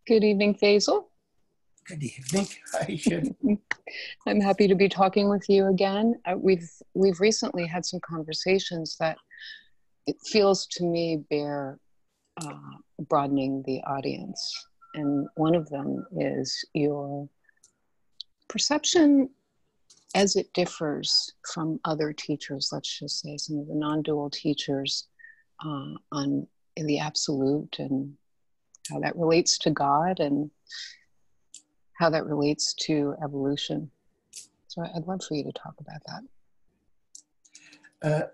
Good evening, Faisal. Good evening. Hi, Sherry. I'm happy to be talking with you again. We've recently had some conversations that it feels to me bear broadening the audience. And one of them is your perception as it differs from other teachers, let's just say some of the non-dual teachers in the absolute, and how that relates to God and how that relates to evolution. So I'd love for you to talk about that.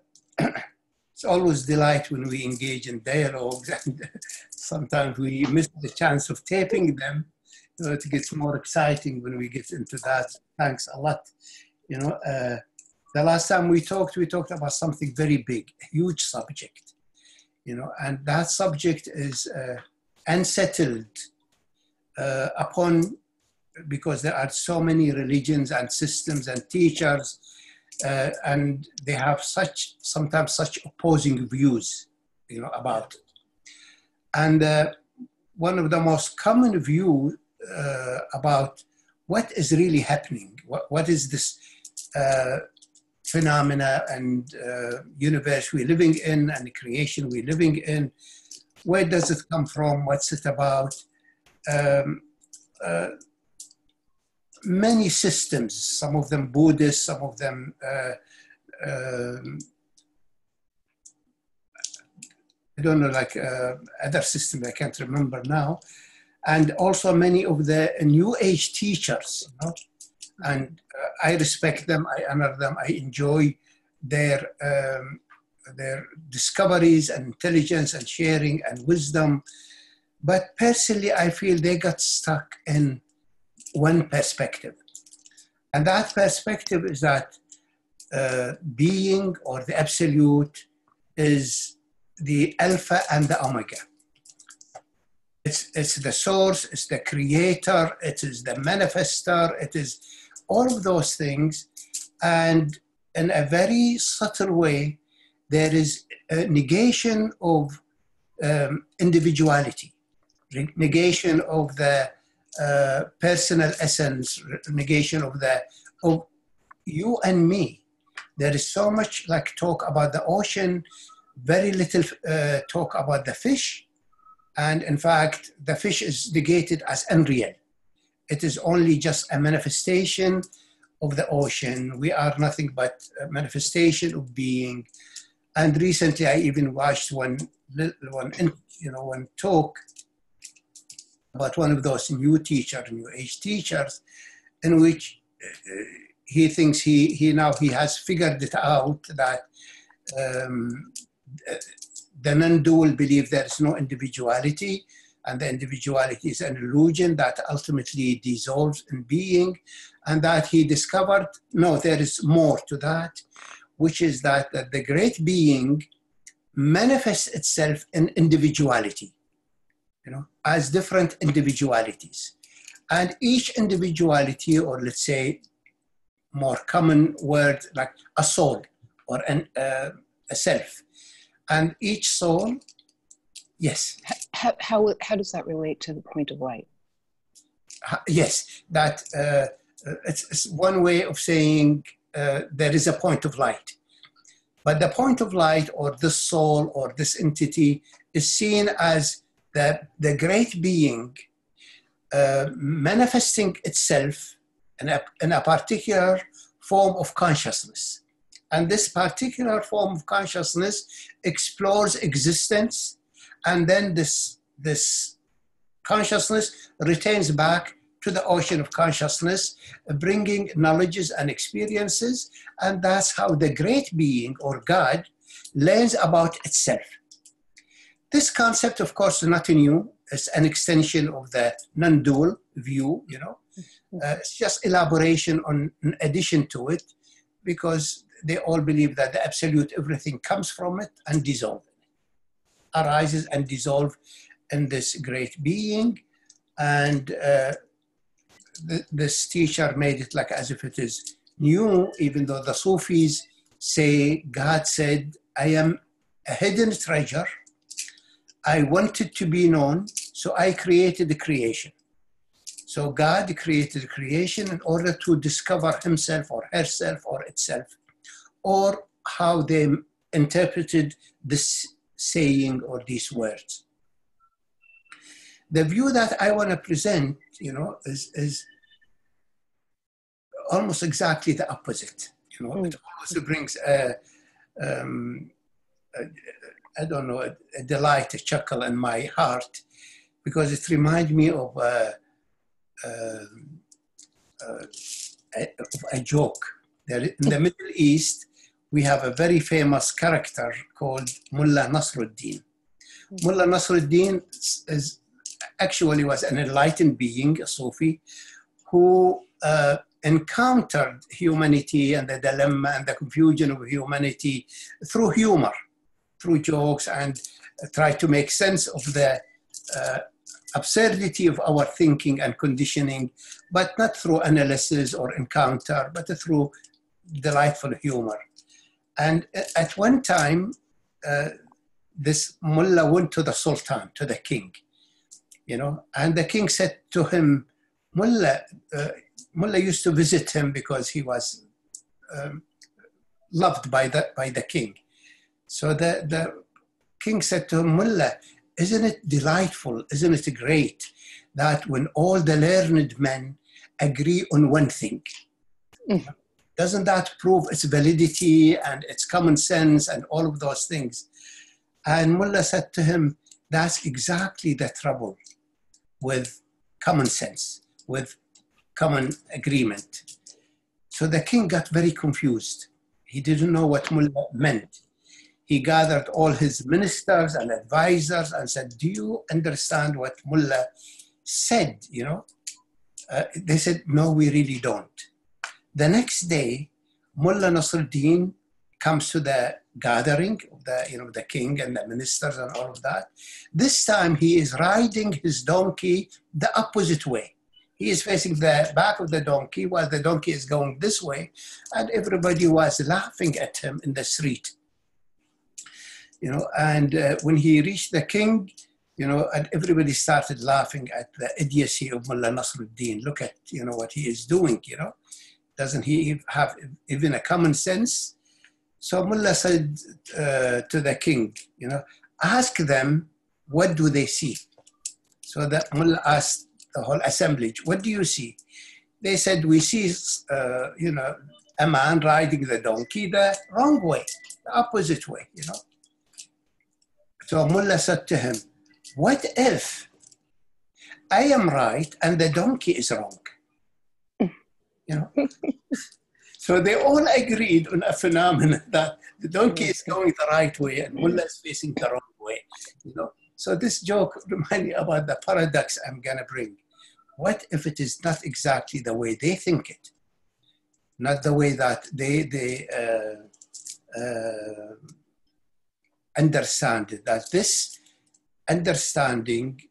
It's always a delight when we engage in dialogues, and sometimes we miss the chance of taping them. It gets more exciting when we get into that. Thanks a lot. The last time we talked about something very big, a huge subject, and that subject is unsettled because there are so many religions and systems and teachers, and they have sometimes such opposing views, about it. And one of the most common views about what is really happening, what is this phenomena and universe we're living in and the creation we're living in, where does it come from, what's it about? Many systems, some of them Buddhist, some of them I don't know, like other systems I can't remember now, and also many of the New Age teachers, and I respect them, I honor them, I enjoy their discoveries and intelligence and sharing and wisdom, but personally I feel they got stuck in one perspective. And that perspective is that being, or the absolute, is the alpha and the omega. It's the source, it's the creator, it is the manifester, it is all of those things. And in a very subtle way, there is a negation of individuality, negation of the personal essence, negation of you and me. There is so much talk about the ocean, very little talk about the fish. And in fact, the fish is negated as unreal. It is only just a manifestation of the ocean. We are nothing but a manifestation of being. And recently I even watched one talk about one of those New Age teachers, in which he thinks he has figured it out that the non-dual believe there is no individuality, and the individuality is an illusion that ultimately dissolves in being, and that he discovered, no, there is more to that, which is that the great being manifests itself in individuality, as different individualities. And each individuality, or let's say more common word, like a soul or a self. And each soul, yes. How does that relate to the point of light? Yes, that it's one way of saying there is a point of light. But the point of light, or this soul, or this entity, is seen as the great being manifesting itself in a particular form of consciousness. And this particular form of consciousness explores existence, and then this consciousness returns back to the ocean of consciousness, bringing knowledges and experiences, and that's how the great being, or God, learns about itself. This concept, of course, is not new. It's an extension of the non-dual view, It's just elaboration in addition to it, because they all believe that the absolute, everything comes from it and dissolves, arises and dissolves in this great being. And this teacher made it as if it is new, even though the Sufis say, God said, I am a hidden treasure. I want it to be known, So I created the creation. So God created creation in order to discover himself or herself or itself, or how they interpreted this saying or these words. The view that I want to present, is almost exactly the opposite. It almost brings I don't know, a delight, a chuckle in my heart, because it reminds me of a joke. In the Middle East, we have a very famous character called Mullah Nasruddin. Mullah Nasruddin actually was an enlightened being, a Sufi, who encountered humanity and the dilemma and the confusion of humanity through humor, through jokes, and tried to make sense of the absurdity of our thinking and conditioning, but not through analysis or encounter, but through delightful humor. And at one time, this mullah went to the sultan, to the king, and the king said to him, Mullah used to visit him because he was loved by the king. So the king said to him, Mullah, isn't it delightful, isn't it great that when all the learned men agree on one thing, doesn't that prove its validity and its common sense and all of those things? And Mullah said to him, that's exactly the trouble with common sense, with common agreement. So the king got very confused. He didn't know what Mullah meant. He gathered all his ministers and advisors and said, do you understand what Mullah said? They said, no, we really don't. The next day, Mullah Nasruddin comes to the gathering of the king and the ministers and all of that. This time he is riding his donkey the opposite way. He is facing the back of the donkey while the donkey is going this way, and everybody was laughing at him in the street. And when he reached the king, and everybody started laughing at the idiocy of Mullah Nasruddin. Look at, what he is doing, Doesn't he have even a common sense? So Mullah said to the king, ask them, what do they see? So that Mullah asked the whole assemblage, what do you see? They said, we see, a man riding the donkey the wrong way, the opposite way, So Mullah said to him, what if I am right and the donkey is wrong? So they all agreed on a phenomenon that the donkey is going the right way and Mullah is facing the wrong way. So this joke reminds me about the paradox I'm going to bring. What if it is not exactly the way they think it? Not the way that they understand it. That this understanding,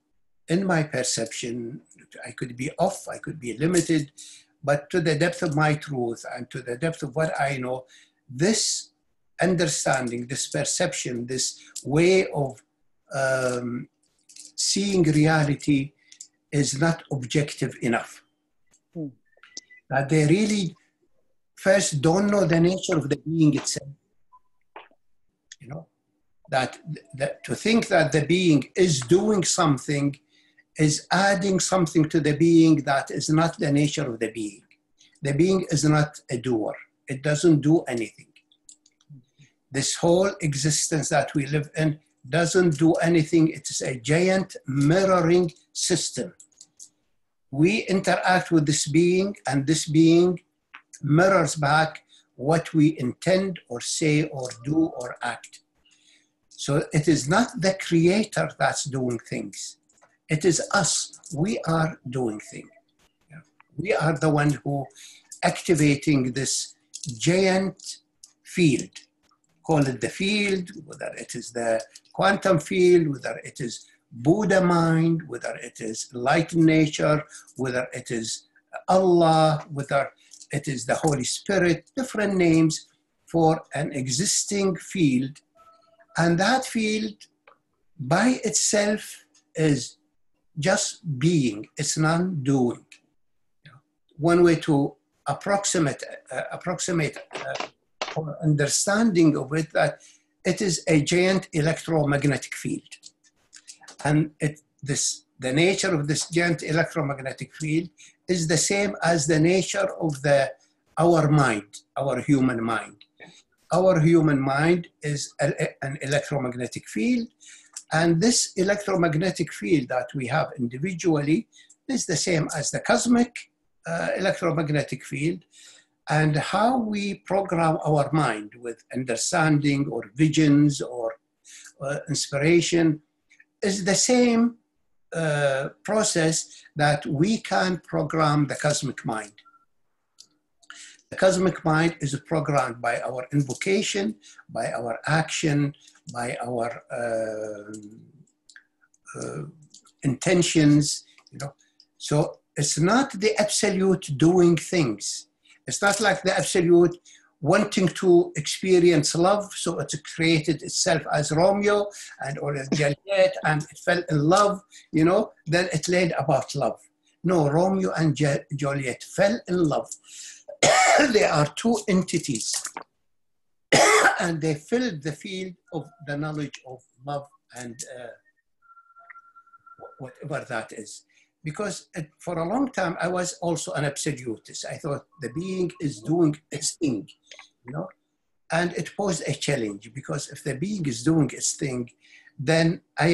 in my perception, I could be off, I could be limited, but to the depth of my truth and to the depth of what I know, this understanding, this perception, this way of seeing reality is not objective enough. That they really first don't know the nature of the being itself. That to think that the being is doing something is adding something to the being that is not the nature of the being. The being is not a doer. It doesn't do anything. This whole existence that we live in doesn't do anything. It is a giant mirroring system. We interact with this being, and this being mirrors back what we intend or say or do or act. So it is not the creator that's doing things. It is us. We are doing things. We are the one who activating this giant field. Call it the field, whether it is the quantum field, whether it is Buddha mind, whether it is enlightened nature, whether it is Allah, whether it is the Holy Spirit, different names for an existing field. And that field by itself is just being, it's non-doing. One way to approximate or understanding of it, that it is a giant electromagnetic field. And the nature of this giant electromagnetic field is the same as the nature of our mind, our human mind. Our human mind is an electromagnetic field, and this electromagnetic field that we have individually is the same as the cosmic electromagnetic field. And how we program our mind with understanding or visions or inspiration is the same process that we can program the cosmic mind. The cosmic mind is programmed by our invocation, by our action, by our intentions, So it's not the absolute doing things. It's not like the absolute wanting to experience love, so it created itself as Romeo or as Juliet, and it fell in love, then it learned about love. No, Romeo and Juliet fell in love. They are two entities, and they filled the field of the knowledge of love and whatever that is. Because for a long time, I was also an absolutist. I thought the being is doing its thing, and it posed a challenge, because if the being is doing its thing, then I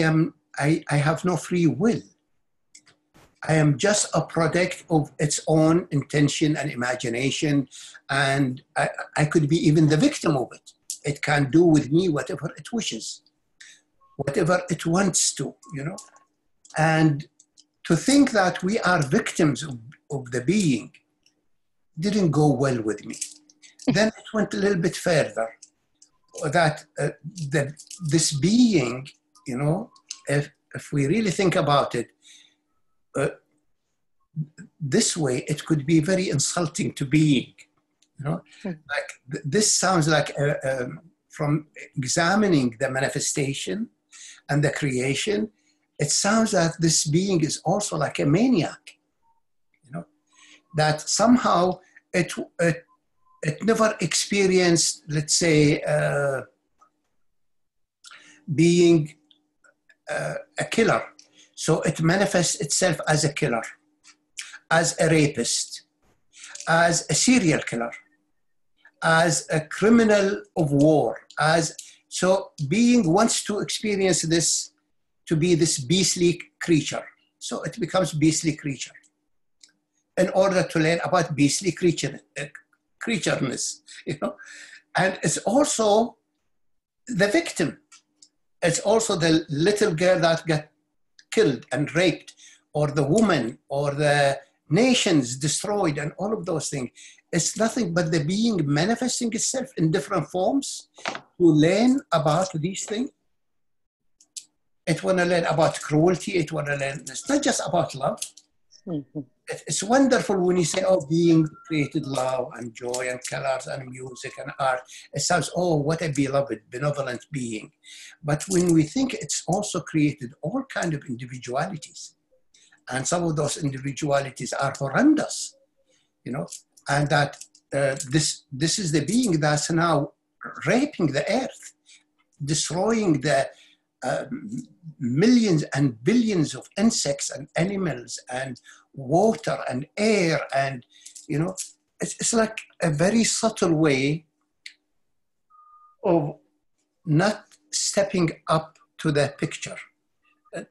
have no free will. I am just a product of its own intention and imagination, and I could be even the victim of it. It can do with me whatever it wishes, whatever it wants to, And to think that we are victims of the being didn't go well with me. Then it went a little bit further, that this being, if we really think about it, this way, it could be very insulting to being, Like this sounds like from examining the manifestation and the creation, it sounds like this being is also like a maniac, that somehow it never experienced, let's say, being a killer. So it manifests itself as a killer, as a rapist, as a serial killer, as a criminal of war. So being wants to experience this, to be this beastly creature. So it becomes beastly creature in order to learn about beastly creatureness, And it's also the victim. It's also the little girl that got killed and raped, or the woman, or the nations destroyed, and all of those things. It's nothing but the being manifesting itself in different forms to learn about these things. It want to learn about cruelty. It want to learn, it's not just about love. Mm-hmm. It's wonderful when you say, being created love and joy and colors and music and art. It sounds, what a beloved, benevolent being. But when we think it's also created all kinds of individualities, and some of those individualities are horrendous, and that this is the being that's now raping the earth, destroying the millions and billions of insects and animals and water and air, and it's like a very subtle way of not stepping up to the picture,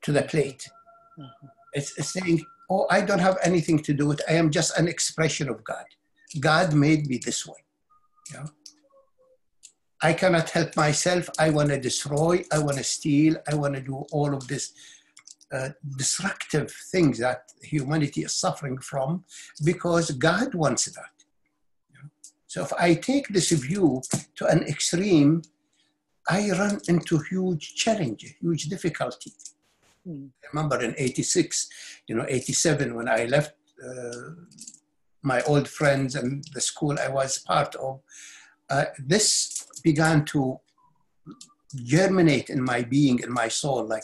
to the plate. Mm-hmm. It's saying, I don't have anything to do with it. I am just an expression of God. God made me this way. I cannot help myself. I want to destroy. I want to steal. I want to do all of this destructive things that humanity is suffering from, because God wants that. So if I take this view to an extreme, I run into huge challenge, huge difficulty. I remember in 86, 87, when I left my old friends and the school I was part of, this began to germinate in my being, in my soul, like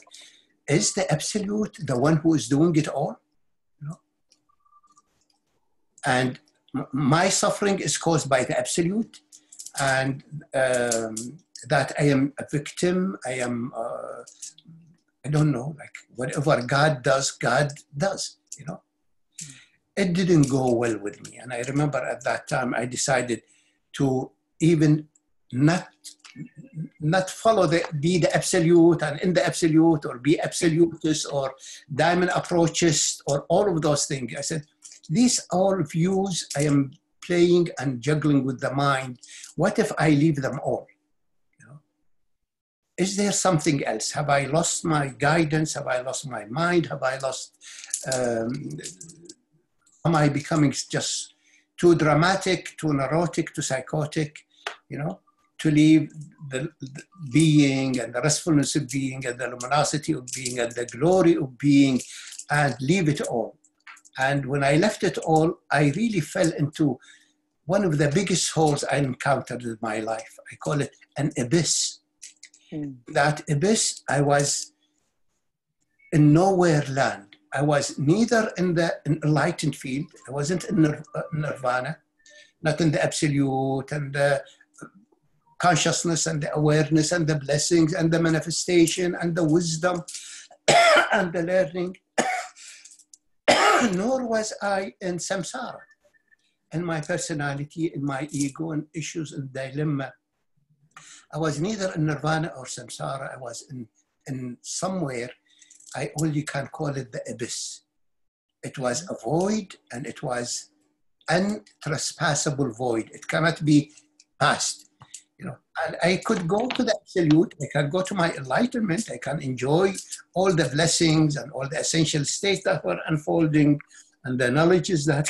is the absolute the one who is doing it all? You know? And my suffering is caused by the absolute, and that I am a victim, I am, I don't know, like whatever God does, you know. It didn't go well with me. And I remember at that time, I decided to even not follow be the absolute and in the absolute, or be absolutist or diamond approachist or all of those things. I said, these all views I am playing and juggling with the mind. What if I leave them all? You know? Is there something else? Have I lost my guidance? Have I lost my mind? Have I lost, am I becoming just too dramatic, too neurotic, too psychotic, you know, to leave the being and the restfulness of being and the luminosity of being and the glory of being and leave it all? And when I left it all, I really fell into one of the biggest holes I encountered in my life. I call it an abyss. That abyss, I was in nowhere land. I was neither in the enlightened field, I wasn't in nirvana, not in the absolute and the consciousness and the awareness and the blessings and the manifestation and the wisdom and the learning. Nor was I in samsara, in my personality, in my ego, and issues and dilemma. I was neither in nirvana or samsara. I was in somewhere, I only can call it the abyss. It was a void, and it was untrespassable void. It cannot be passed. You know, and I could go to the absolute, I can go to my enlightenment, I can enjoy all the blessings and all the essential states that were unfolding and the knowledges that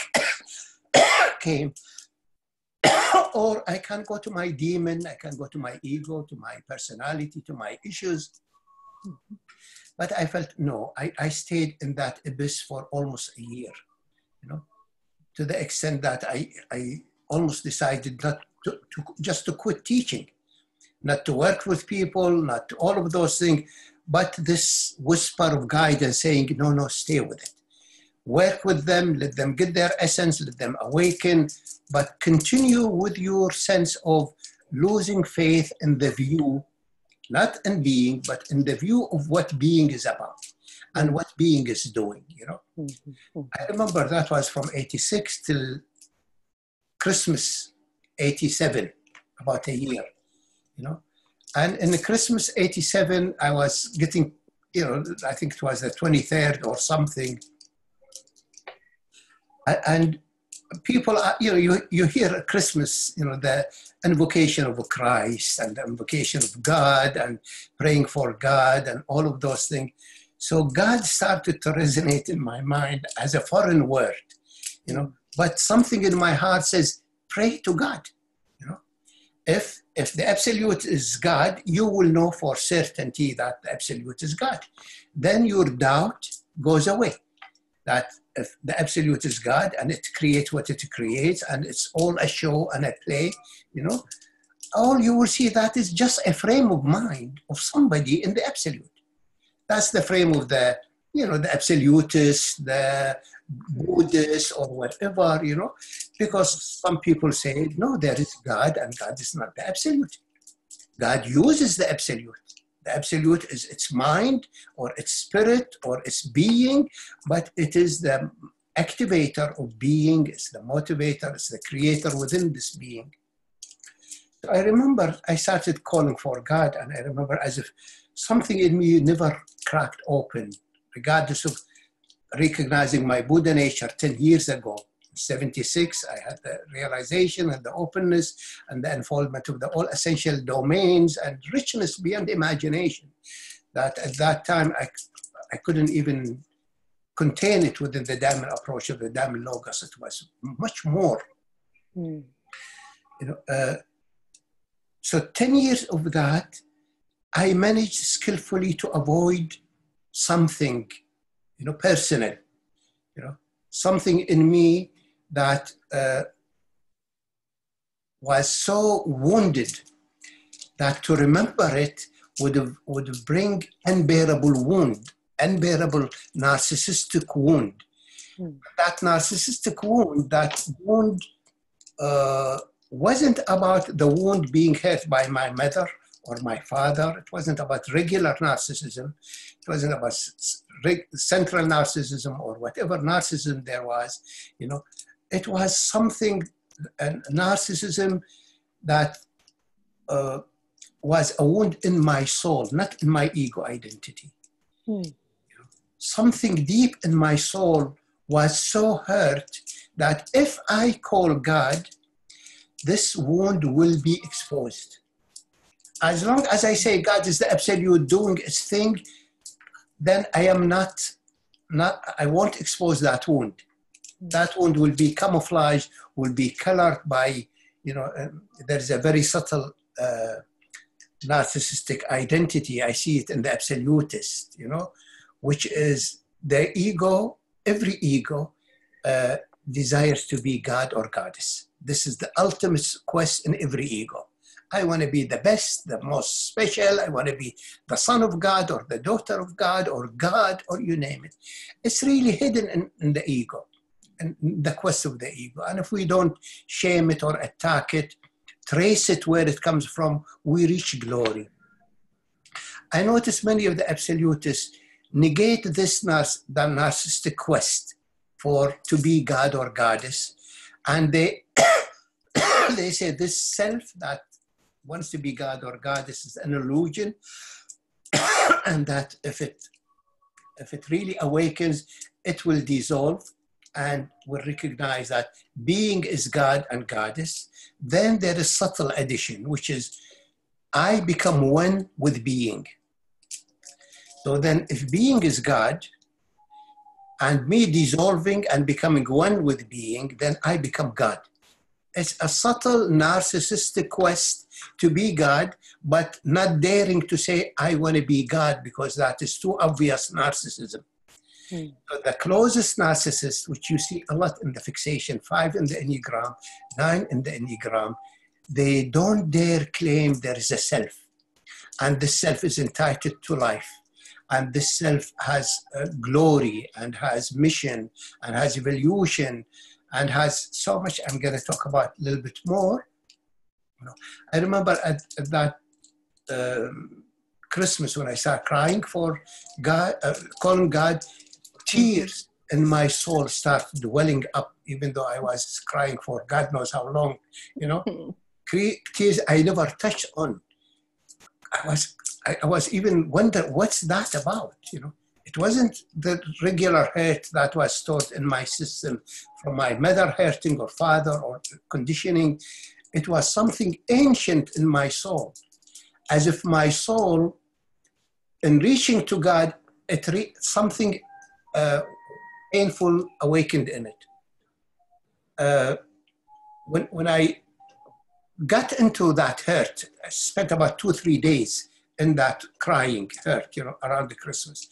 came. Or I can go to my demon, I can go to my ego, to my personality, to my issues. But I felt, no, I stayed in that abyss for almost a year, you know, to the extent that I almost decided not just to quit teaching, not to work with people, not to all of those things, but this whisper of guidance saying, no, stay with it. Work with them, let them get their essence, let them awaken, but continue with your sense of losing faith in the view, not in being, but in the view of what being is about and what being is doing, you know. I remember that was from 86 till Christmas 87, about a year, you know. And in the Christmas 87, I was getting, you know, I think it was the 23rd or something. And people, you know, you hear at Christmas, you know, the invocation of Christ and the invocation of God and praying for God and all of those things. So God started to resonate in my mind as a foreign word, you know, but something in my heart says, pray to God, you know. If the absolute is God, you will know for certainty that the absolute is God. Then your doubt goes away. That if the absolute is God and it creates what it creates and it's all a show and a play, you know, all you will see that is just a frame of mind of somebody in the absolute. That's the frame of the, you know, the absolutist, the Buddhist or whatever, you know, because some people say, no, there is God and God is not the absolute. God uses the absolute. The absolute is its mind or its spirit or its being, but it is the activator of being, it's the motivator, it's the creator within this being. So I remember I started calling for God, and I remember as if something in me never cracked open, regardless of recognizing my Buddha nature 10 years ago. 76, I had the realization and the openness and the unfoldment of the all essential domains and richness beyond imagination, that at that time I couldn't even contain it within the Diamond approach of the Diamond Logos. It was much more. You know, so 10 years of that, I managed skillfully to avoid something, you know, personal, you know, something in me that was so wounded that to remember it would bring unbearable wound unbearable narcissistic wound. That narcissistic wound, wasn't about the wound being hurt by my mother or my father. It wasn't about regular narcissism. It wasn't about central narcissism or whatever narcissism there was. You know, it was something, a narcissism that was a wound in my soul, not in my ego identity. Something deep in my soul was so hurt that if I call God, this wound will be exposed. As long as I say God is the absolute doing its thing, then I am I won't expose that wound. That wound will be camouflaged, will be colored by, you know, there's a very subtle narcissistic identity. I see it in the absolutist, you know, which is the ego, every ego desires to be God or goddess. This is the ultimate quest in every ego. I want to be the best, the most special. I want to be the son of God or the daughter of God or you name it. It's really hidden in the ego, and the quest of the ego. And if we don't shame it or attack it, trace it where it comes from, we reach glory. I notice many of the absolutists negate this the narcissistic quest to be God or goddess, and they they say this self that wants to be God or goddess is an illusion, and that if it really awakens, it will dissolve and will recognize that being is God and goddess. Then there is subtle addition, which is I become one with being. So then if being is God and me dissolving and becoming one with being, then I become God. It's a subtle narcissistic quest to be God, but not daring to say, I want to be God, because that is too obvious narcissism. So the closest narcissist, which you see a lot in the fixation, 5 in the Enneagram, 9 in the Enneagram, they don't dare claim there is a self. And this self is entitled to life. And this self has glory and has mission and has evolution and has so much. I'm going to talk about a little bit more. You know, I remember at that Christmas when I started crying for God, calling God, tears in my soul started welling up, even though I was crying for God knows how long, you know. Tears I never touched on. I was even wondering, what's that about, you know? It wasn't the regular hurt that was stored in my system from my mother hurting or father or conditioning. It was something ancient in my soul, as if my soul, in reaching to God, something painful awakened in it. When I got into that hurt, I spent about 2-3 days in that crying hurt, you know, around the Christmas.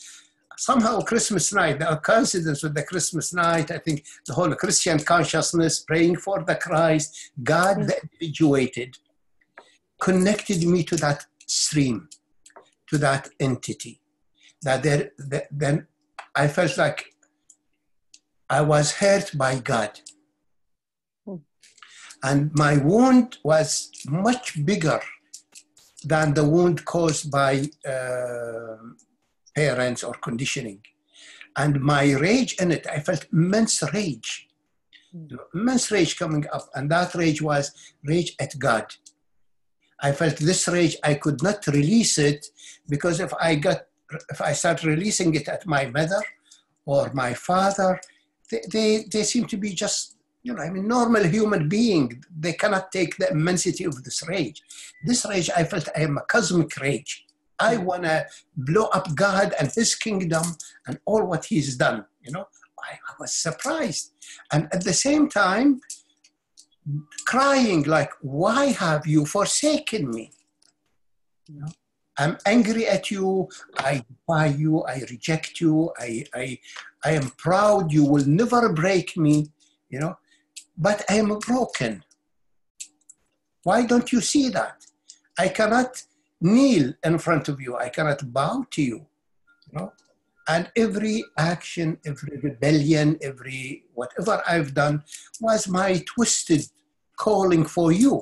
Somehow Christmas night, the coincidence with the Christmas night, I think the whole Christian consciousness, praying for the Christ, God the individuated, connected me to that stream, to that entity. Then I felt like I was hurt by God. And my wound was much bigger than the wound caused by parents or conditioning. And my rage in it, I felt immense rage. Immense rage coming up. And that rage was rage at God. I felt this rage, I could not release it, because if I start releasing it at my mother or my father, they seem to be just, you know, I mean, normal human being. They cannot take the immensity of this rage. This rage, I felt I am a cosmic rage. I want to blow up God and his kingdom and all what he's done, you know. I was surprised. And at the same time, crying like, why have you forsaken me? You know, I'm angry at you. I defy you. I reject you. I am proud. You will never break me, you know. But I am broken. Why don't you see that? I cannot kneel in front of you. I cannot bow to you. You know, And every action, every rebellion, every whatever I've done was my twisted calling for you.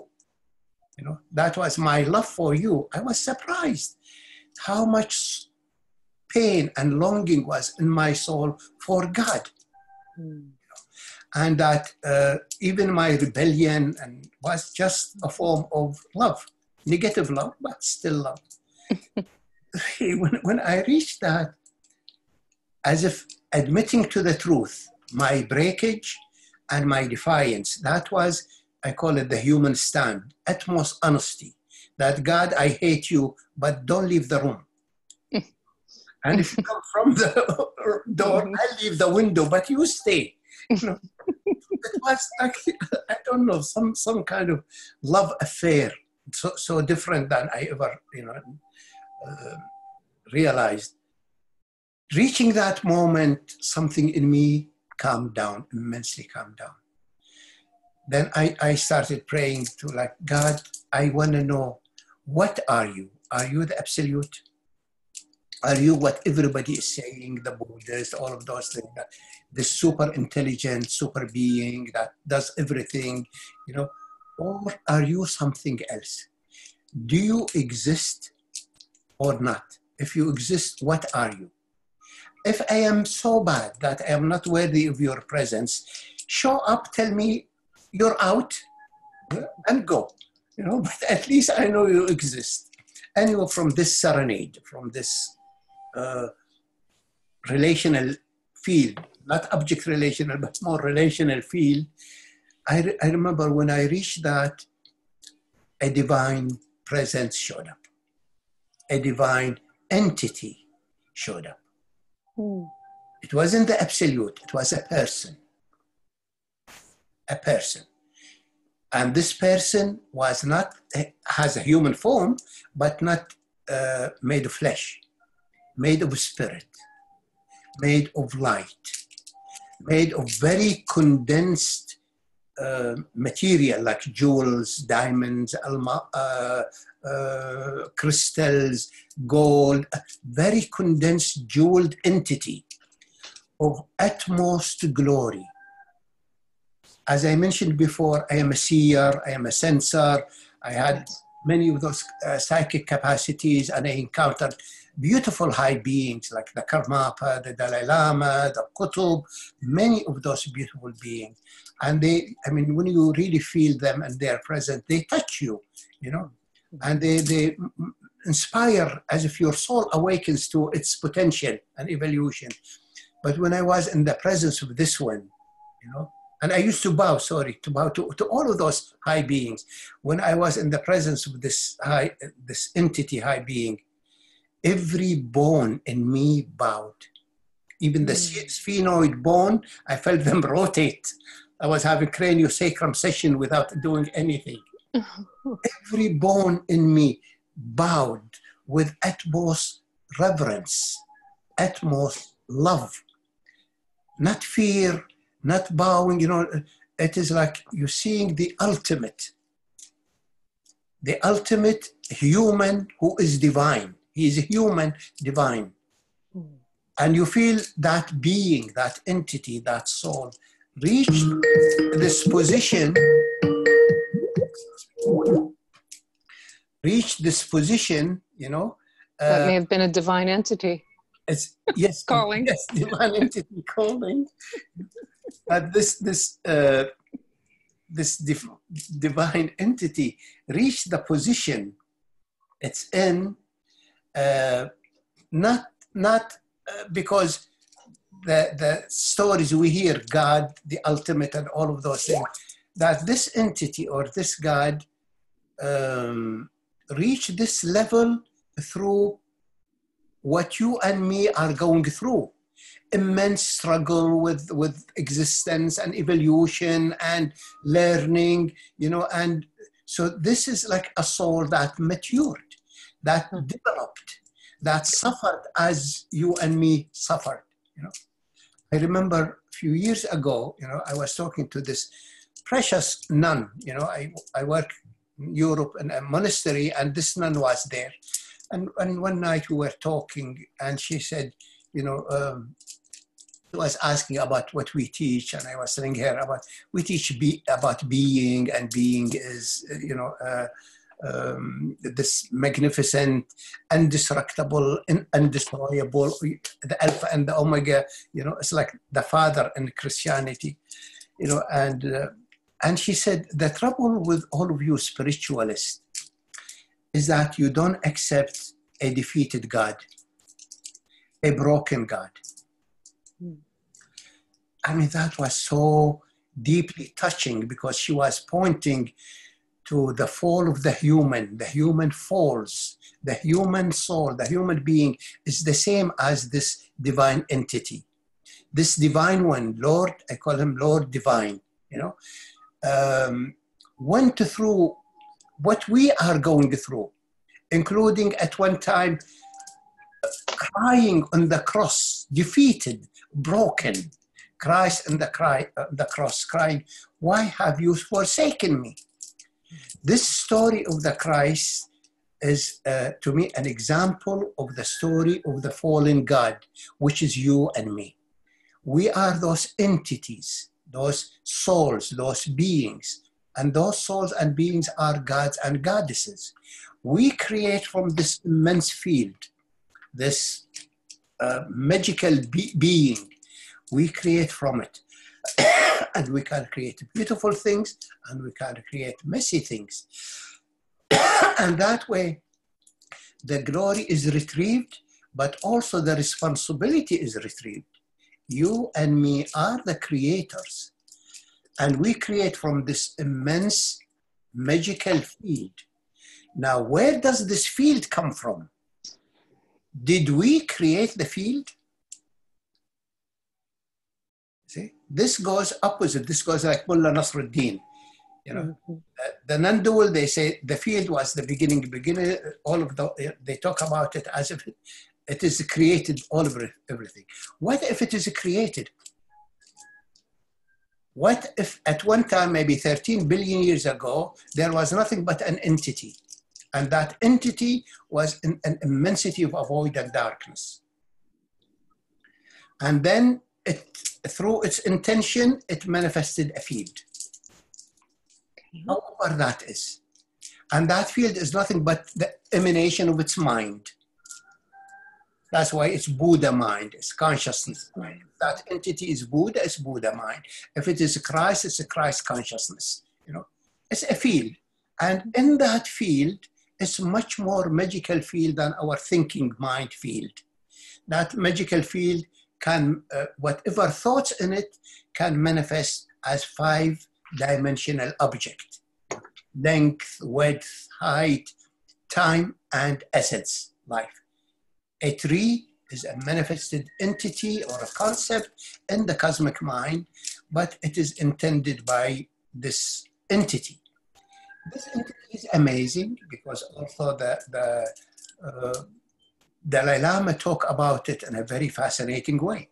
You know, that was my love for you. I was surprised how much pain and longing was in my soul for God. Mm. And that even my rebellion and was just a form of love, negative love, but still love. when I reached that, as if admitting to the truth, my breakage and my defiance, that was, I call it the human stand, utmost honesty, that God, I hate you, but don't leave the room. And if you come from the door, I'll leave the window, but you stay. You know, it was like, I don't know, some kind of love affair, so different than I ever, realized. Reaching that moment, something in me calmed down, immensely calmed down. Then I started praying to like, God, I want to know, what are you? Are you the absolute? Are you what everybody is saying, the Buddhist, all of those things, the super intelligent, super being that does everything, you know, or are you something else? Do you exist or not? If you exist, what are you? If I am so bad that I am not worthy of your presence, show up, tell me you're out and go, you know, but at least I know you exist. Anyway, from this serenade, from this relational field, not object relational, but more relational field, I remember when I reached that, a divine presence showed up. A divine entity showed up. It wasn't the absolute, it was a person. A person. And this person was not, has a human form, but not made of flesh, made of spirit, made of light, made of very condensed material like jewels, diamonds, crystals, gold, very condensed jeweled entity of utmost glory. As I mentioned before, I am a seer, I am a sensor, I had many of those psychic capacities, and I encountered beautiful high beings like the Karmapa, the Dalai Lama, the Qutb, many of those beautiful beings. And they, I mean, when you really feel them and they're present, they touch you, you know, and they inspire as if your soul awakens to its potential and evolution. But when I was in the presence of this one, you know, and I used to bow, to all of those high beings. When I was in the presence of this entity, high being, every bone in me bowed. Even the sphenoid bone, I felt them rotate. I was having craniosacrum session without doing anything. Every bone in me bowed with utmost reverence, utmost love, not fear, not bowing, you know. It is like you're seeing the ultimate human who is divine. He is a human divine. And you feel that being, that entity, that soul reach this position, you know. That may have been a divine entity. Yes, calling. Yes, divine entity calling. But this divine entity reached the position it's in, not because the stories we hear, God, the ultimate, and all of those things, that this entity or this God reached this level through what you and me are going through. Immense struggle with existence and evolution and learning, you know, and so this is like a soul that matured, that developed, that suffered as you and me suffered, you know. I remember a few years ago, you know, I was talking to this precious nun, you know, I work in Europe in a monastery, and this nun was there. And one night we were talking, and she said, was asking about what we teach, and I was telling her about we teach about being, and being is this magnificent, indestructible, undestroyable, the Alpha and the Omega. It's like the Father in Christianity. And she said the trouble with all of you spiritualists is that you don't accept a defeated God, a broken God. I mean, that was so deeply touching, because she was pointing to the fall of the human falls, the human soul, the human being is the same as this divine entity. This divine one, Lord, I call him Lord Divine, went through what we are going through, including at one time crying on the cross, defeated, broken, Christ on the cross, crying, why have you forsaken me? This story of the Christ is, to me, an example of the story of the fallen God, which is you and me. We are those entities, those souls, those beings, and those souls and beings are gods and goddesses. We create from this immense field, this magical being. We create from it. And we can create beautiful things, and we can create messy things. And that way, the glory is retrieved, but also the responsibility is retrieved. You and me are the creators, and we create from this immense magical field. Now, where does this field come from? Did we create the field? See, this goes opposite. This goes like Mullah Nasruddin. The non-dual, they say the field was the beginning. All of they talk about it as if it is created, all of everything. What if it is created? What if at one time, maybe 13 billion years ago, there was nothing but an entity, and that entity was an immensity of void and darkness, and then through its intention, it manifested a field. However that is. And that field is nothing but the emanation of its mind. That's why it's Buddha mind, it's consciousness mind. If that entity is Buddha, it's Buddha mind. If it is Christ, it's a Christ consciousness. It's a field. And in that field, it's much more magical field than our thinking mind field. That magical field can, whatever thoughts in it can manifest as 5-dimensional object. Length, width, height, time, and essence, life. A tree is a manifested entity or a concept in the cosmic mind, but it is intended by this entity. This entity is amazing because also the Dalai Lama talk about it in a very fascinating way.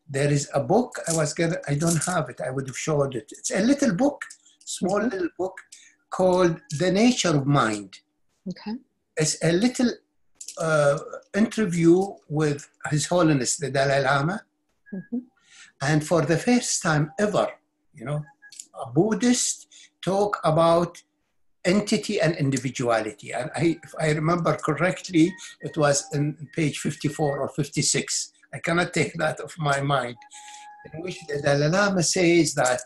There is a book I don't have it, I would have showed it. It's a little book, small little book called The Nature of Mind. Okay. It's a little interview with His Holiness, the Dalai Lama. And for the first time ever, a Buddhist talk about entity and individuality. And if I remember correctly, it was in page 54 or 56. I cannot take that off my mind, in which the Dalai Lama says that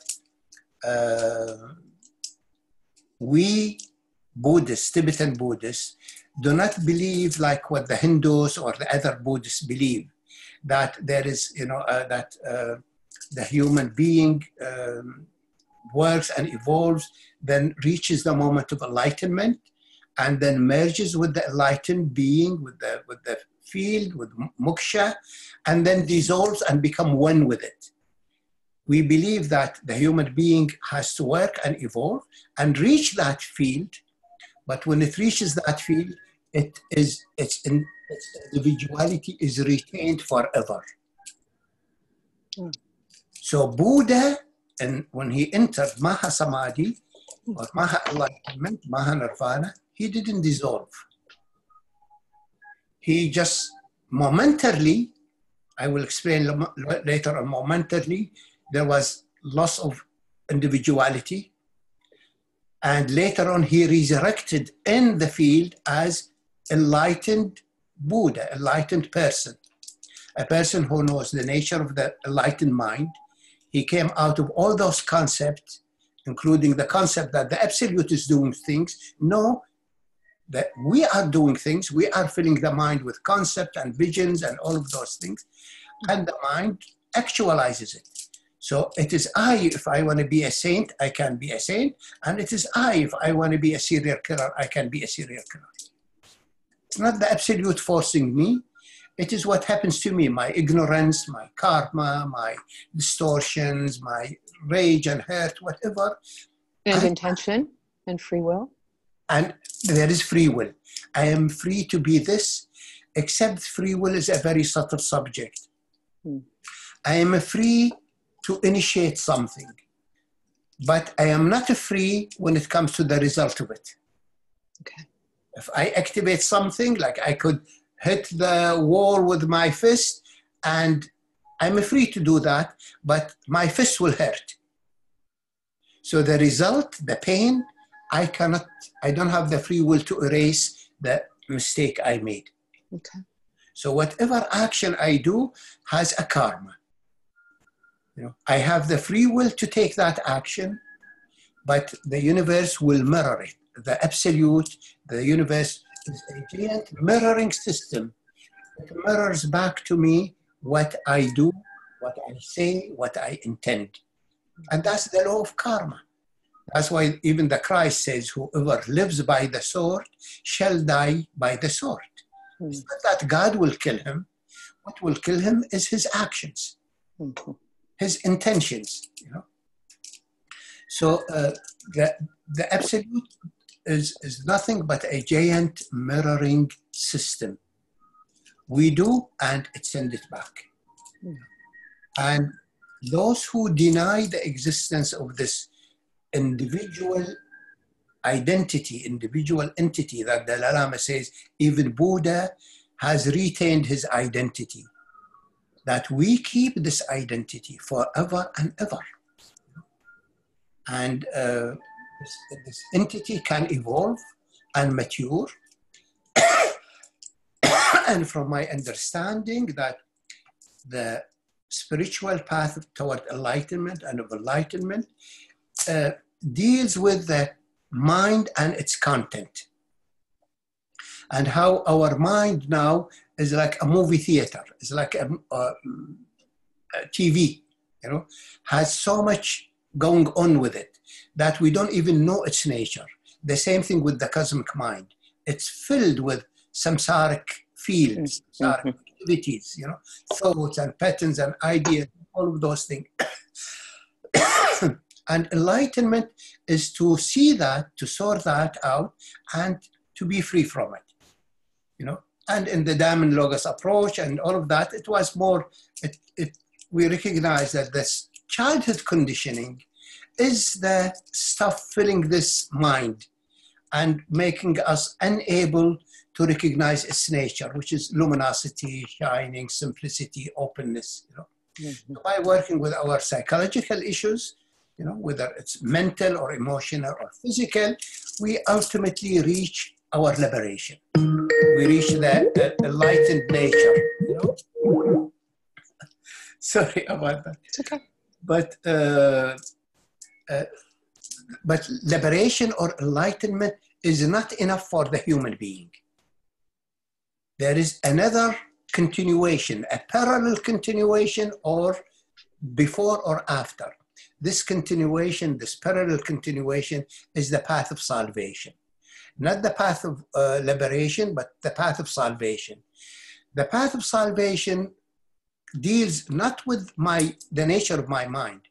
we Buddhists, Tibetan Buddhists, do not believe like what the Hindus or the other Buddhists believe, that there is, the human being works and evolves, then reaches the moment of enlightenment, and then merges with the enlightened being, with the field, with moksha, and then dissolves and become one with it. We believe that the human being has to work and evolve and reach that field, but when it reaches that field, its individuality is retained forever. So Buddha, and when he entered Maha Samadhi, or Maha Enlightenment, Maha Nirvana, he didn't dissolve. He just momentarily I will explain later on momentarily. There was loss of individuality. And later on, he resurrected in the field as enlightened Buddha, enlightened person, a person who knows the nature of the enlightened mind. He came out of all those concepts, including the concept that the absolute is doing things. No, that we are doing things. We are filling the mind with concept and visions and all of those things. And the mind actualizes it. So it is I, if I want to be a saint, I can be a saint. And it is I, if I want to be a serial killer, I can be a serial killer. It's not the absolute forcing me. It is what happens to me, my ignorance, my karma, my distortions, my rage and hurt, whatever. And intention and free will. And there is free will. I am free to be this, except free will is a very subtle subject. I am free to initiate something, but I am not free when it comes to the result of it. Okay. If I activate something, like I could hit the wall with my fist, and I'm free to do that, but my fist will hurt. So the result, the pain, I don't have the free will to erase the mistake I made. Okay. So whatever action I do has a karma. You know, I have the free will to take that action, but the universe will mirror it. The absolute, the universe is a giant mirroring system. It mirrors back to me what I do, what I say, what I intend. And that's the law of karma. That's why even the Christ says, whoever lives by the sword shall die by the sword. It's not that God will kill him. What will kill him is his actions, his intentions. You know. So the absolute is nothing but a giant mirroring system. We do, and it sends it back. And those who deny the existence of this individual identity, individual entity that Dalai Lama says, even Buddha has retained his identity, that we keep this identity forever and ever. And this entity can evolve and mature. And from my understanding that the spiritual path toward enlightenment and of enlightenment deals with the mind and its content, and how our mind now is like a movie theater, it's like a TV, you know, has so much going on with it that we don't even know its nature. The same thing with the cosmic mind. It's filled with samsaric fields, samsaric activities, you know, thoughts and patterns and ideas, all of those things. And enlightenment is to see that, to sort that out, and to be free from it, you know. And in the Diamond Logos approach and all of that, it was more, we recognize that this childhood conditioning is the stuff filling this mind and making us unable to recognize its nature, which is luminosity, shining, simplicity, openness, you know. So by working with our psychological issues, you know, whether it's mental or emotional or physical, we ultimately reach our liberation. We reach the enlightened nature, you know. Sorry about that. It's okay. But liberation or enlightenment is not enough for the human being. There is another continuation, a parallel continuation, or before or after. This continuation, this parallel continuation, is the path of salvation. Not the path of liberation, but the path of salvation. The path of salvation deals not with the nature of my mind.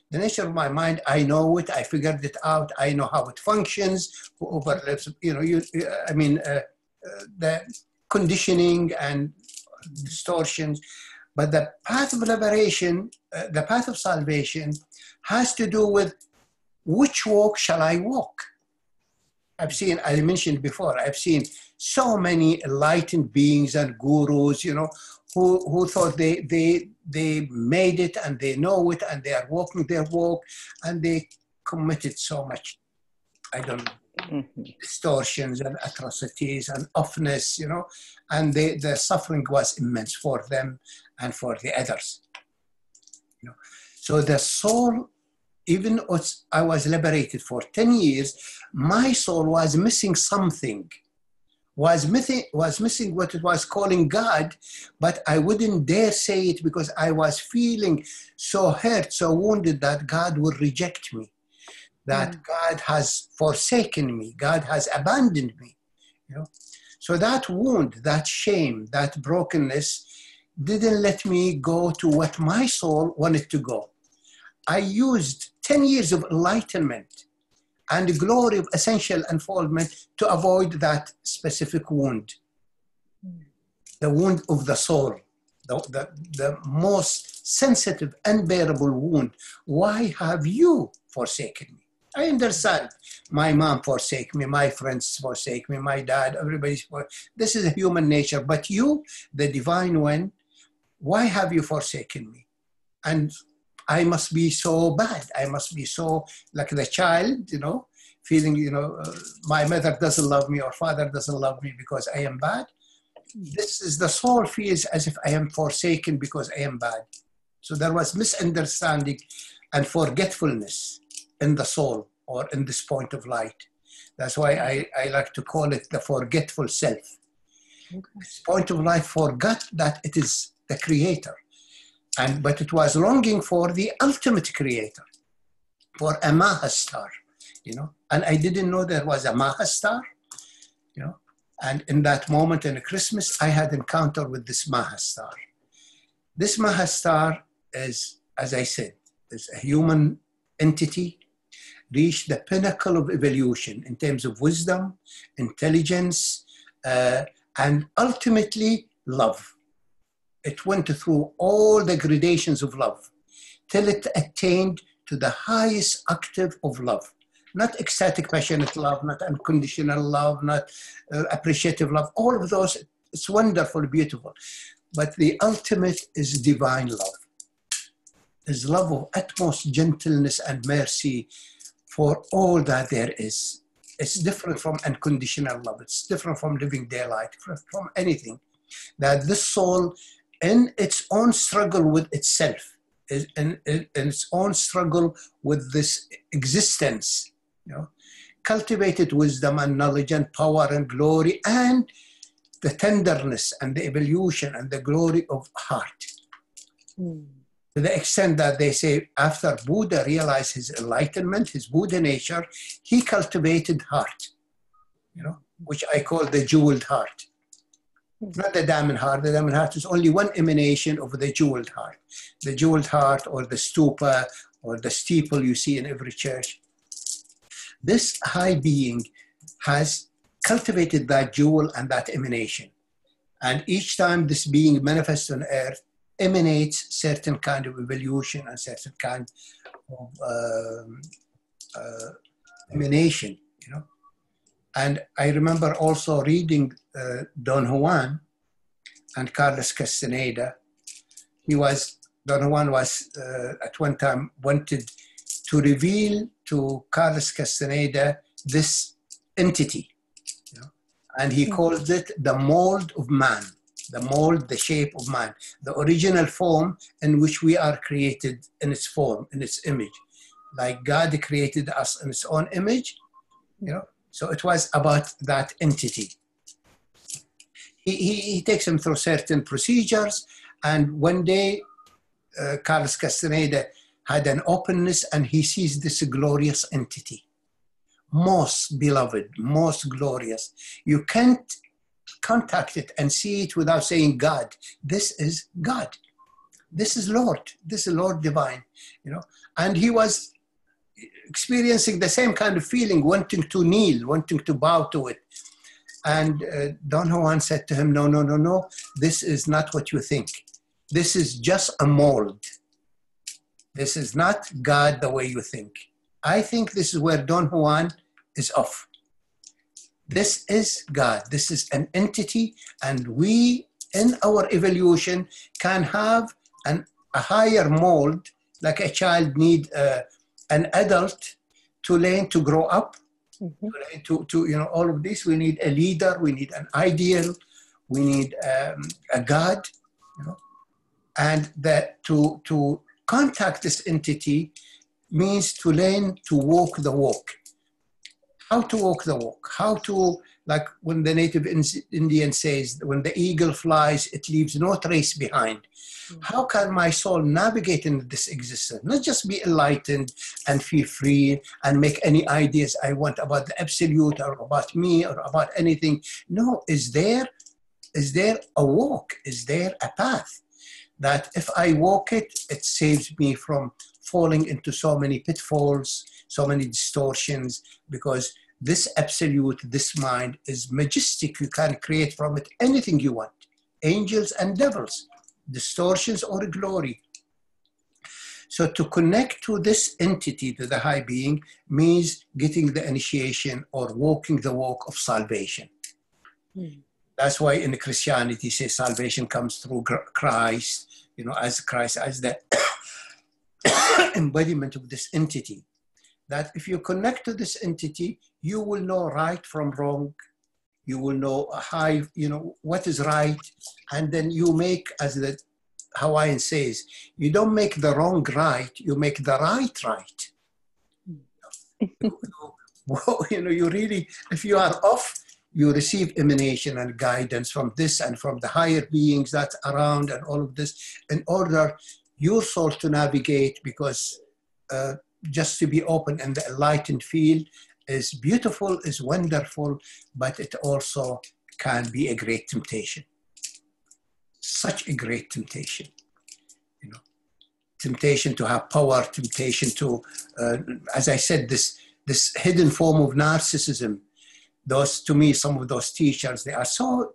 The nature of my mind, I know it, I figured it out, I know how it functions, whoever lives, you know, the conditioning and distortions. But the path of liberation, the path of salvation, has to do with which walk shall I walk? I mentioned before, I've seen so many enlightened beings and gurus, you know, who thought they made it and they know it and they are walking their walk, and they committed so much, I don't know, distortions and atrocities and offness, you know, and the suffering was immense for them and for the others. You know? So the soul, even as I was liberated for 10 years, my soul was missing something, was missing what it was calling God, but I wouldn't dare say it because I was feeling so hurt, so wounded that God would reject me, that God has forsaken me, God has abandoned me. You know? So that wound, that shame, that brokenness didn't let me go to what my soul wanted to go. I used 10 years of enlightenment and the glory of essential unfoldment to avoid that specific wound. The wound of the soul, the most sensitive, unbearable wound. Why have you forsaken me? I understand my mom forsake me, my friends forsake me, my dad, everybody's this is a human nature, but you, the divine one, why have you forsaken me? And I must be so bad. I must be so like the child, you know, feeling, you know, my mother doesn't love me or father doesn't love me because I am bad. This is the soul feels as if I am forsaken because I am bad. So there was misunderstanding and forgetfulness in the soul or in this point of light. That's why I like to call it the forgetful self. Okay. This point of light forgot that it is the creator. But it was longing for the ultimate creator, for a Mahastar, you know. And I didn't know there was a Mahastar, you know. And in that moment in Christmas, I had encounter with this Mahastar. This Mahastar is, as I said, is a human entity, reached the pinnacle of evolution in terms of wisdom, intelligence, and ultimately love. It went through all the gradations of love till it attained to the highest octave of love. Not ecstatic, passionate love, not unconditional love, not appreciative love. All of those, it's wonderful, beautiful. But the ultimate is divine love. Is love of utmost gentleness and mercy for all that there is. It's different from unconditional love. It's different from living daylight, from anything. That this soul, in its own struggle with itself, in its own struggle with this existence, you know, cultivated wisdom and knowledge and power and glory and the tenderness and the evolution and the glory of heart. To the extent that they say after Buddha realized his enlightenment, his Buddha nature, he cultivated heart, you know, which I call the jeweled heart. Not the diamond heart. The diamond heart is only one emanation of the jeweled heart. The jeweled heart or the stupa or the steeple you see in every church. This high being has cultivated that jewel and that emanation. And each time this being manifests on earth, emanates certain kind of evolution and certain kind of emanation, you know. And I remember also reading Don Juan and Carlos Castaneda. Don Juan was at one time wanted to reveal to Carlos Castaneda this entity, you know? And he called it the mold of man, the mold, the shape of man, the original form in which we are created in its form, in its image. Like God created us in its own image, you know. So it was about that entity. He takes him through certain procedures, and one day Carlos Castaneda had an openness and he sees this glorious entity. Most beloved, most glorious. You can't contact it and see it without saying God. This is God. This is Lord. This is Lord divine, you know. And he was experiencing the same kind of feeling, wanting to kneel, wanting to bow to it. And Don Juan said to him, no, this is not what you think. This is just a mold. This is not God the way you think. I think this is where Don Juan is off. This is God. This is an entity, and we in our evolution can have a higher mold, like a child need an adult to learn to grow up, to you know, all of this. We need a leader, we need an ideal, we need a God, you know, and that to contact this entity means to learn to walk the walk. How to walk the walk, how to, like when the native Indian says, when the eagle flies, it leaves no trace behind. How can my soul navigate in this existence? Not just be enlightened and feel free and make any ideas I want about the absolute or about me or about anything. No, is there a walk? Is there a path that if I walk it, it saves me from falling into so many pitfalls, so many distortions, because this absolute, this mind is majestic. You can create from it anything you want, angels and devils, distortions or glory. So to connect to this entity, to the high being, means getting the initiation or walking the walk of salvation. That's why in Christianity, say salvation comes through Christ, you know, as Christ, as the embodiment of this entity. That if you connect to this entity, you will know right from wrong. You will know high, you know, what is right. And then you make, as the Hawaiian says, you don't make the wrong right, you make the right right. You know, you really, if you are off, you receive emanation and guidance from this and from the higher beings that's around and all of this in order your soul to navigate, because just to be open in the enlightened field is beautiful, is wonderful, but it also can be a great temptation. Such a great temptation, you know, temptation to have power, temptation to, as I said, this hidden form of narcissism. Those, to me, some of those teachers, they are so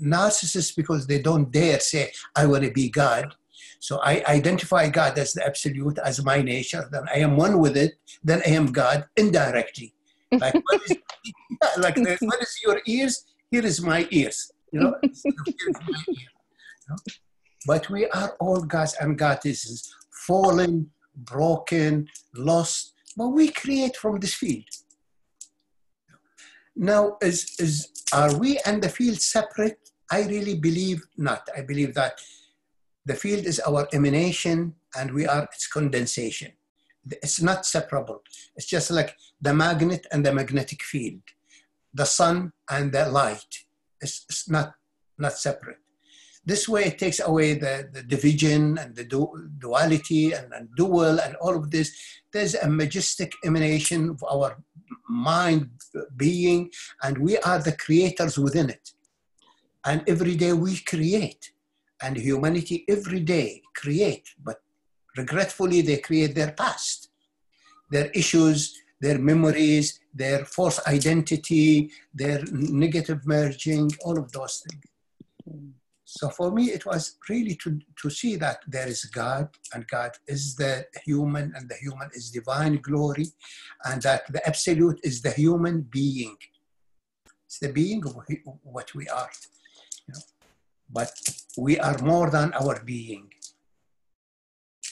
narcissists because they don't dare say, I want to be God. So I identify God as the absolute, as my nature, then I am one with it, then I am God indirectly. Like, what is your ears? Here is my ears. You know, here is my ear. You know? But we are all gods and goddesses, fallen, broken, lost, but we create from this field. Now, are we and the field separate? I really believe not. I believe that the field is our emanation and we are its condensation. It's not separable. It's just like the magnet and the magnetic field, the sun and the light. It's not separate. This way it takes away the division and the duality and dual and all of this. There's a majestic emanation of our mind being, and we are the creators within it. And every day we create. And humanity every day create, but regretfully they create their past, their issues, their memories, their false identity, their negative merging, all of those things. So for me, it was really to see that there is God, and God is the human, and the human is divine glory, and that the absolute is the human being. It's the being of what we are. You know? But we are more than our being.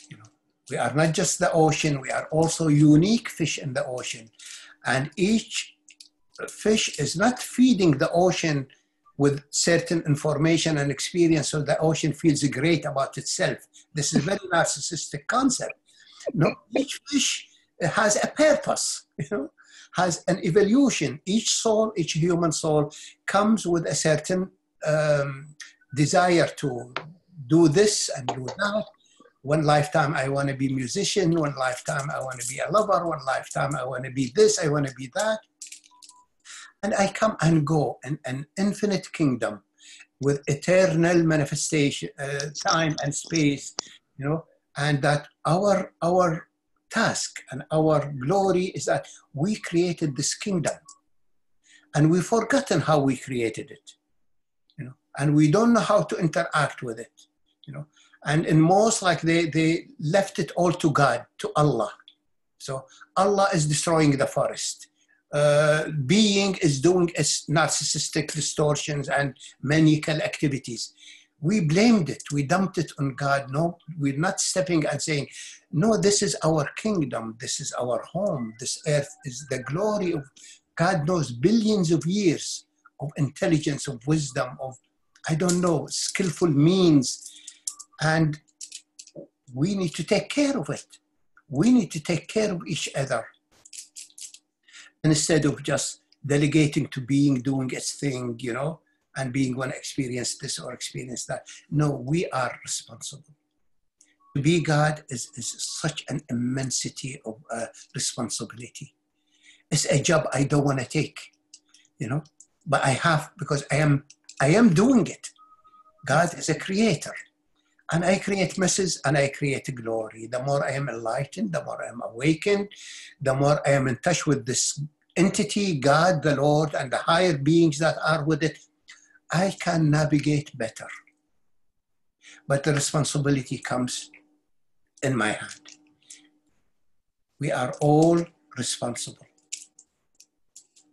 You know, we are not just the ocean, we are also unique fish in the ocean. And each fish is not feeding the ocean with certain information and experience so the ocean feels great about itself. This is a very narcissistic concept. No, each fish has a purpose, you know, has an evolution. Each soul, each human soul comes with a certain desire to do this and do that. One lifetime I want to be a musician, one lifetime I want to be a lover, one lifetime I want to be this, I want to be that. And I come and go in an infinite kingdom with eternal manifestation, time and space, you know, and that our task and our glory is that we created this kingdom and we've forgotten how we created it. And we don't know how to interact with it, you know. And in most, like they left it all to God, to Allah. So Allah is destroying the forest. being is doing its narcissistic distortions and maniacal activities. We blamed it, we dumped it on God. No, we're not stepping and saying, no, this is our kingdom, this is our home, this earth is the glory of God knows billions of years of intelligence, of wisdom, of, I don't know, skillful means. And we need to take care of it. We need to take care of each other, instead of just delegating to being doing its thing, you know, and being going to experience this or experience that. No, we are responsible. To be God is such an immensity of responsibility. It's a job I don't want to take, you know, but I have, because I am doing it. God is a creator, and I create messes and I create glory. The more I am enlightened, the more I am awakened, the more I am in touch with this entity, God, the Lord, and the higher beings that are with it, I can navigate better. But the responsibility comes in my hand. We are all responsible.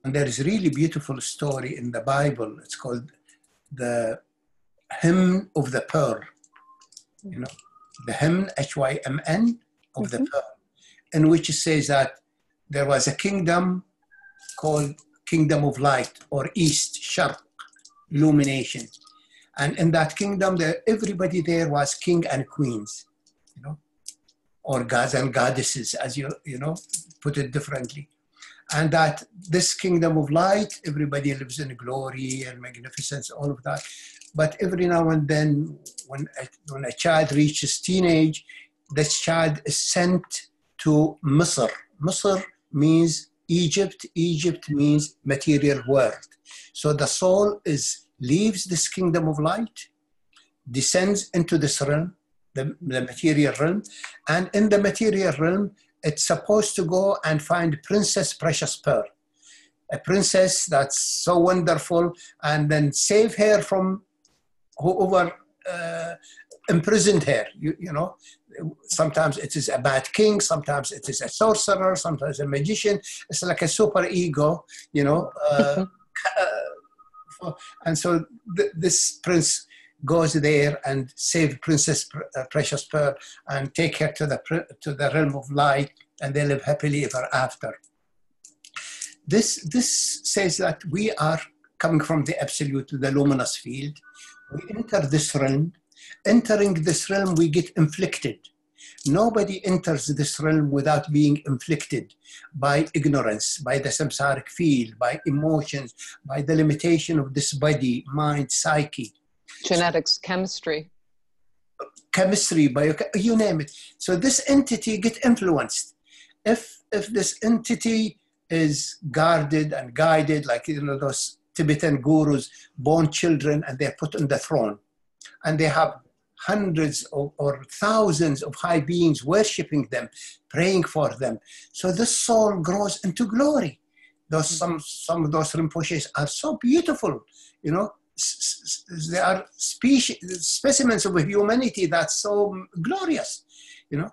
And there is a really beautiful story in the Bible. It's called the Hymn of the Pearl. You know, the hymn, Hymn of the Pearl, in which it says that there was a kingdom called Kingdom of Light, or East, Sharq, illumination. And in that kingdom, everybody there was king and queens, you know, or gods and goddesses, as you know, put it differently. And that this kingdom of light, everybody lives in glory and magnificence, all of that. But every now and then, when a child reaches teenage, this child is sent to Misr. Misr means Egypt. Egypt means material world. So the soul leaves this kingdom of light, descends into this realm, the material realm, and in the material realm, it's supposed to go and find Princess Precious Pearl, a princess that's so wonderful, and then save her from whoever imprisoned her. You know, sometimes it is a bad king, sometimes it is a sorcerer, sometimes a magician. It's like a super ego, you know. And so this prince goes there and save Princess Precious Pearl and take her to the realm of light, and they live happily ever after. This says that we are coming from the absolute to the luminous field. We enter this realm. Entering this realm, we get inflicted. Nobody enters this realm without being inflicted by ignorance, by the samsaric field, by emotions, by the limitation of this body, mind, psyche. Genetics, chemistry, you name it. So this entity gets influenced. If this entity is guarded and guided, like, you know, those Tibetan gurus, born children, and they're put on the throne, and they have hundreds or thousands of high beings worshiping them, praying for them. So this soul grows into glory. Some of those Rinpoches are so beautiful, you know. They are specimens of humanity that's so glorious, you know.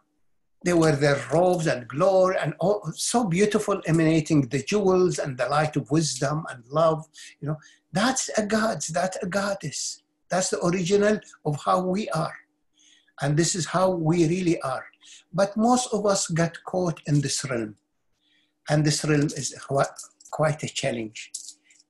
They wear their robes and glory and all, so beautiful, emanating the jewels and the light of wisdom and love, you know. That's a god, that's a goddess. That's the original of how we are. And this is how we really are. But most of us got caught in this realm. And this realm is quite a challenge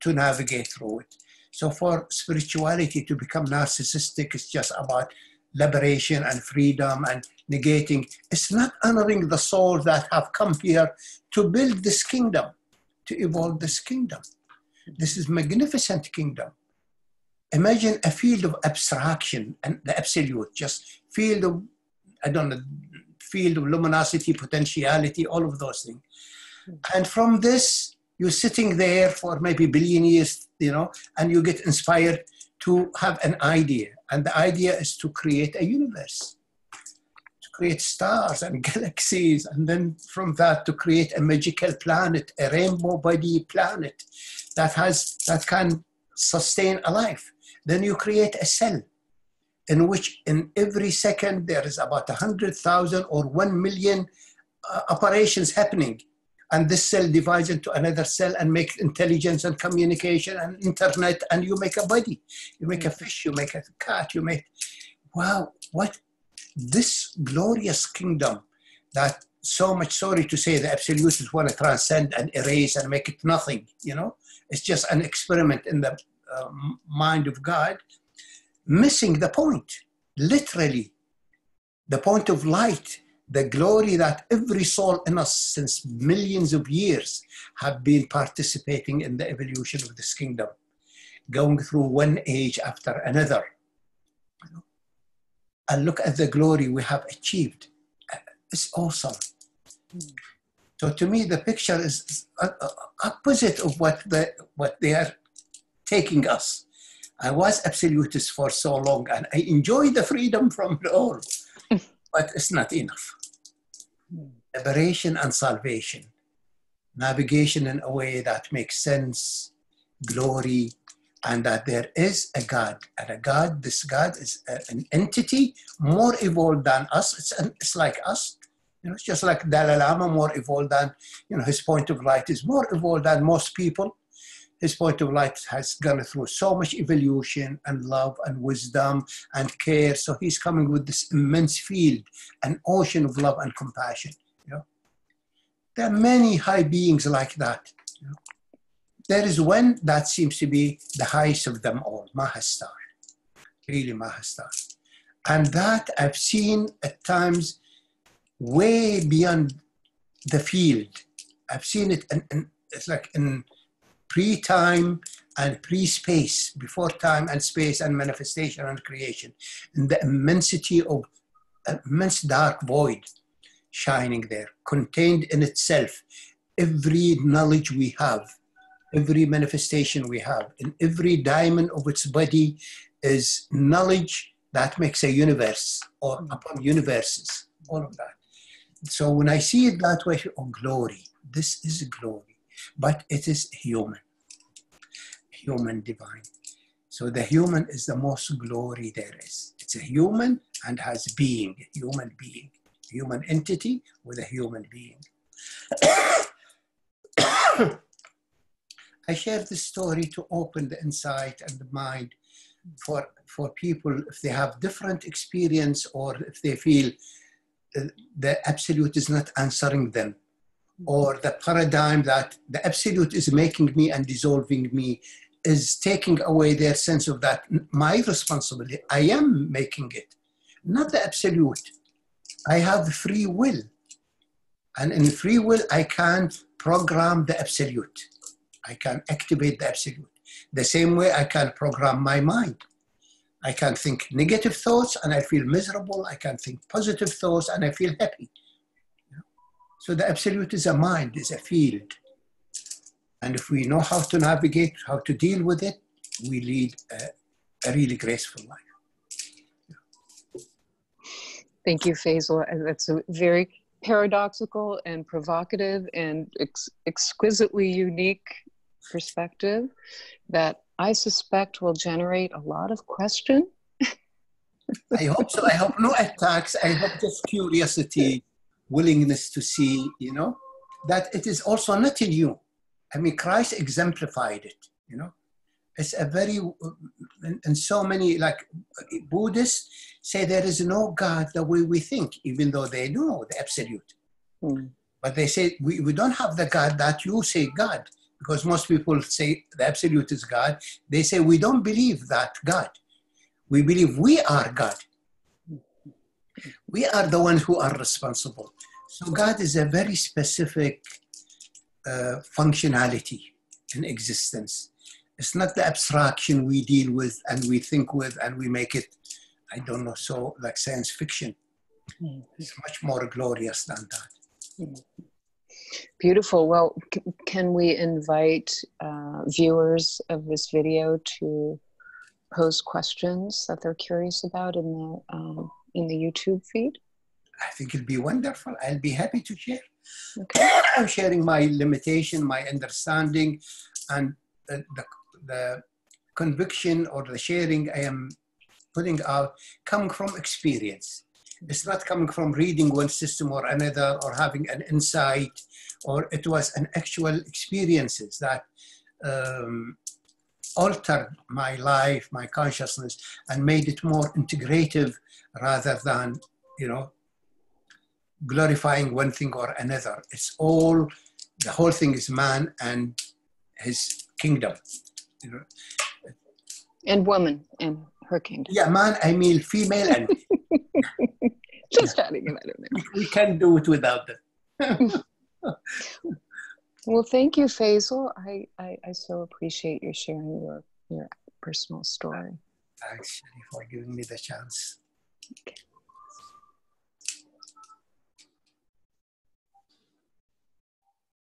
to navigate through it. So for spirituality to become narcissistic, it's just about liberation and freedom and negating. It's not honoring the souls that have come here to build this kingdom, to evolve this kingdom. This is a magnificent kingdom. Imagine a field of abstraction and the absolute, just field of, I don't know, field of luminosity, potentiality, all of those things. And from this, you're sitting there for maybe a billion years, you know, and you get inspired to have an idea. And the idea is to create a universe, to create stars and galaxies. And then from that, to create a magical planet, a rainbow body planet that can sustain a life. Then you create a cell in which in every second there is about 100,000 or 1 million operations happening And this cell divides into another cell and makes intelligence and communication and internet, and you make a body. You make a fish, you make a cat, you make, wow, what this glorious kingdom that so much, sorry to say, the absolutists want to transcend and erase and make it nothing, you know? It's just an experiment in the mind of God, missing the point, literally, the point of light, the glory that every soul in us since millions of years have been participating in the evolution of this kingdom, going through one age after another. And look at the glory we have achieved. It's awesome. So to me, the picture is opposite of what they are taking us. I was absolutist for so long, and I enjoy the freedom from it all, but it's not enough. Liberation and salvation, navigation in a way that makes sense, glory, and that there is a God, and a God, this God is an entity more evolved than us. It's like us. You know, it's just like Dalai Lama, more evolved than, you know, his point of light is more evolved than most people. His point of light has gone through so much evolution and love and wisdom and care. So he's coming with this immense field, an ocean of love and compassion. You know, there are many high beings like that. You know? There is one that seems to be the highest of them all, Mahastar, really Mahastar. And that I've seen at times way beyond the field. I've seen it, it's like in pre-time and pre-space, before time and space and manifestation and creation, in the immensity of immense dark void shining there, contained in itself, every knowledge we have, every manifestation we have, in every diamond of its body is knowledge that makes a universe or upon universes, all of that. So when I see it that way, oh, glory, this is glory, but it is human divine. So the human is the most glory there is. It's a human and has being, human being, human entity with a human being. I share this story to open the insight and the mind for people if they have different experience or if they feel the absolute is not answering them, or the paradigm that the absolute is making me and dissolving me is taking away their sense of that my responsibility. I am making it, not the absolute. I have free will, and in free will I can't program the absolute. I can activate the absolute. The same way I can program my mind. I can think negative thoughts and I feel miserable. I can think positive thoughts and I feel happy. So the absolute is a mind, is a field. And if we know how to navigate, how to deal with it, we lead a really graceful life. Thank you, Faisal. That's a very paradoxical and provocative and exquisitely unique perspective that I suspect will generate a lot of question. I hope so. I hope no attacks. I hope just curiosity, willingness to see, you know, that it is also not in you. I mean, Christ exemplified it, you know. It's a very, and so many, like Buddhists say there is no God the way we think, even though they know the absolute. But they say, we don't have the God that you say God. Because most people say the absolute is God. They say we don't believe that God. We believe we are God. We are the ones who are responsible. So God is a very specific functionality in existence. It's not the abstraction we deal with and we think with and we make it, I don't know, so like science fiction. It's much more glorious than that. Beautiful. Well, can we invite viewers of this video to pose questions that they're curious about in the YouTube feed? I think it'll be wonderful. I'll be happy to share. Okay. I'm sharing my limitation, my understanding, and the conviction or the sharing I am putting out coming from experience. It's not coming from reading one system or another or having an insight, or it was an actual experiences that altered my life, my consciousness, and made it more integrative rather than, you know, glorifying one thing or another. It's all, the whole thing is man and his kingdom, you know. And woman and her kingdom. Yeah, man, I mean female and just adding it, I don't know. we can't do it without that. Well, thank you, Faisal. I so appreciate you sharing your personal story. Actually, for giving me the chance. Okay.